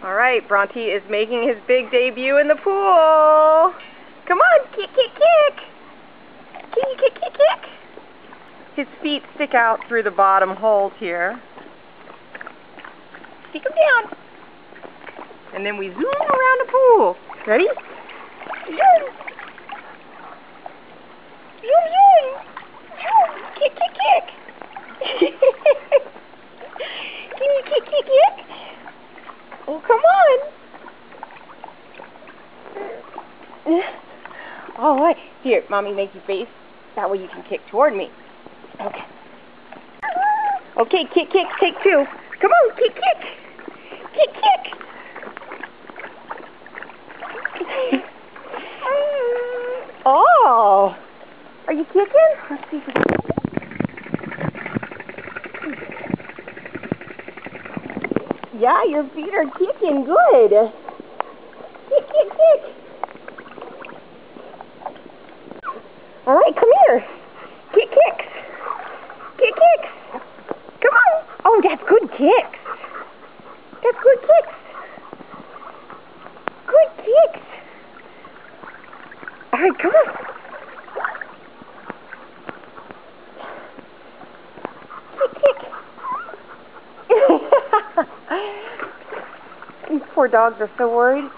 Alright, Bronte is making his big debut in the pool. Come on, kick, kick, kick. Can you kick, kick, kick? His feet stick out through the bottom holes here. Stick them down. And then we zoom around the pool. Ready? Zoom. Zoom, zoom. Zoom. Kick, kick, kick. Can you kick, kick, kick? Oh, come on. All right. Here, Mommy, make you face. That way you can kick toward me. Okay. Okay, kick, kick, take two. Come on, kick, kick. Kick, kick. Oh. Are you kicking? Let's see if we can. Yeah, your feet are kicking good. Kick, kick, kick. All right, come here. Kick, kicks. Kick, kicks. Come on. Oh, that's good kicks. That's good kicks. Good kicks. All right, come on. Kick, kick. These poor dogs are so worried.